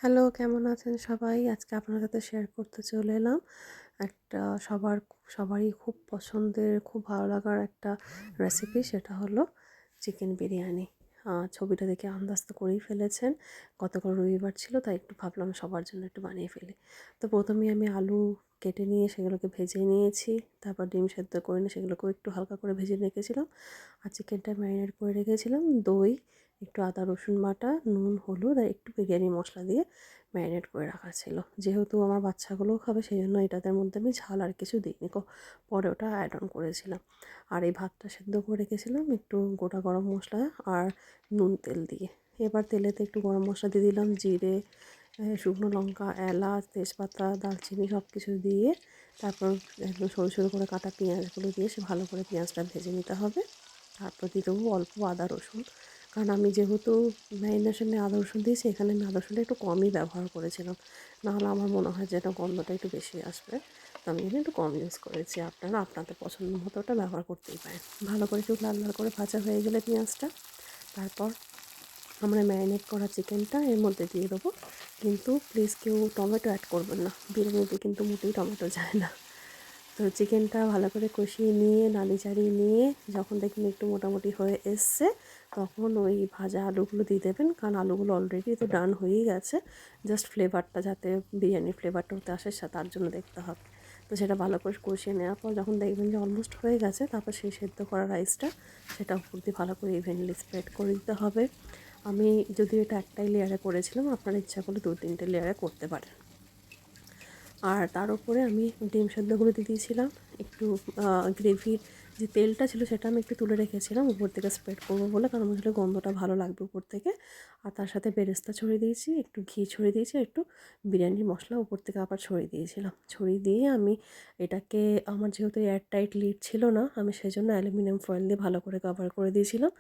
Hello, কেমন আছেন সবাই? আজকে আপনার সাথে শেয়ার করতে চলে এলাম। একটা সবারই খুব পছন্দের, খুব ভালো লাগার একটা রেসিপি, সেটা হলো চিকেন বিরিয়ানি। ছবিটা দেখে আন্দাজ তো করেই ফেলেছেন। গতকাল রবিবার ছিল, তাই একটু ভাবলাম সবার জন্য একটু বানিয়ে ফেলি। তো প্রথমেই আমি আলু কেটে নিয়ে সেগুলোকে ভেজে নিয়েছি। তারপর ডিম সেদ্ধ করে নিয়ে সেগুলোকেও একটু হালকা করে ভেজে রেখেছিলাম। আর চিকেনটা ম্যারিনেট করে রেখেছিলাম। দই, একটু আদা রসুন বাটা, নুন, হলুদ আর একটু বিরিয়ানি মশলা দিয়ে ম্যারিনেট করে রাখা ছিল। যেহেতু আমার বাচ্চাগুলোও খাবে, সেই জন্য এটাদের মধ্যে আমি ঝাল আর কিছু দিইনি, পরে ওটা অ্যাড অন করেছিলাম। আর এই ভাতটা সেদ্ধ করে রেখেছিলাম একটু গোটা গরম মশলা আর নুন তেল দিয়ে। এবার তেলেতে একটু গরম মশলা দিয়ে দিলাম, জিরে, শুকনো লঙ্কা, এলাচ, তেজপাতা, দারচিনি সব কিছু দিয়ে তারপর একদম সরু সরু করে কাটা পেঁয়াজগুলো দিয়ে সে ভালো করে পেঁয়াজটা ভেজে নিতে হবে। তারপর দিয়ে দেবো অল্প আদা রসুন, কারণ আমি যেহেতু ম্যারিনেশনে আদা রসুন দিয়েছি, এখানে আমি আদা রসুনটা একটু কমই ব্যবহার করেছিলাম। নাহলে আমার মনে হয় যে এটা গন্ধটা একটু বেশি আসবে, তো আমি এখানে একটু কম ইউজ করেছি। আপনারা আপনাদের পছন্দ মতো ওটা ব্যবহার করতেই পারেন। ভালো করে একটু লাল লাল করে ভাজা হয়ে গেলে পেঁয়াজটা, তারপর আমরা ম্যারিনেট করা চিকেনটা এর মধ্যে দিয়ে দেবো। কিন্তু প্লিজ কেউ টমেটো অ্যাড করবেন না, বিরিয়ানিতে কিন্তু মোটেই টমেটো যায় না। তো চিকেনটা ভালো করে কষিয়ে নিয়ে নাড়ি চাড়িয়ে নিয়ে যখন দেখবেন একটু মোটামুটি হয়ে এসছে, তখন ওই ভাজা আলুগুলো দিয়ে দেবেন, কারণ আলুগুলো অলরেডি তো ডান হয়েই গেছে। জাস্ট ফ্লেভারটা যাতে বিরিয়ানির ফ্লেভারটা ওতে আসে তার জন্য দেখতে হবে। তো সেটা ভালো করে কষিয়ে নেওয়ার পর যখন দেখবেন যে অলমোস্ট হয়ে গেছে, তারপর সেই সেদ্ধ করা রাইসটা সেটা উপর দিয়ে ভালো করে ইভেনলি স্প্রেড করে দিতে হবে। আমি যদিও এটা একটাই লেয়ারে করেছিলাম, আপনার ইচ্ছা করলে 2-3টে লেয়ারে করতে পারেন। আর তার উপরে আমি ডিম সেদ্ধগুলো দিয়ে দিয়েছিলাম। একটু গ্রেভির যে তেলটা ছিল সেটা আমি একটু তুলে রেখেছিলাম উপর থেকে স্প্রেড করবো বলে, কারণ আসলে গন্ধটা ভালো লাগবে উপর থেকে। আর তার সাথে বেরেস্তা ছড়িয়ে দিয়েছি, একটু ঘি ছড়িয়ে দিয়েছি, একটু বিরিয়ানির মশলা উপর থেকে আবার ছড়িয়ে দিয়েছিলাম। ছড়িয়ে দিয়ে আমি এটাকে, আমার যেহেতু এয়ার টাইট লিড ছিল না, আমি সেই জন্য অ্যালুমিনিয়াম ফয়েল দিয়ে ভালো করে কভার করে দিয়েছিলাম।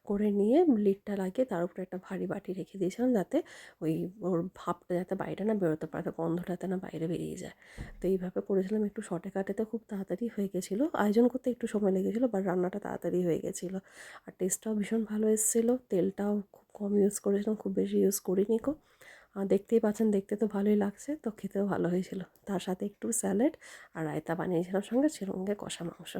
করে নিয়ে লিডটা লাগিয়ে তার উপরে একটা ভারী বাটি রেখে দিয়েছিলাম, যাতে ওই ওর ভাপটা যাতে বাইরে না বেরোতে পারে, গন্ধটা যাতে না বাইরে বেরিয়ে যায়। তো এইভাবে করেছিলাম, একটু শর্টে কাটেতে খুব তাড়াতাড়ি হয়ে গেছিলো। আয়োজন করতে একটু সময় লেগেছিলো, বাট রান্নাটা তাড়াতাড়ি হয়ে গেছিলো। আর টেস্টটাও ভীষণ ভালো এসেছিলো। তেলটাও খুব কম ইউজ করেছিলাম, খুব বেশি ইউজ করিনি। আর দেখতেই পাচ্ছেন, দেখতে তো ভালোই লাগছে, তো খেতেও ভালো হয়েছিল। তার সাথে একটু স্যালাড আর রায়তা বানিয়েছিলাম, সঙ্গে কষা মাংস।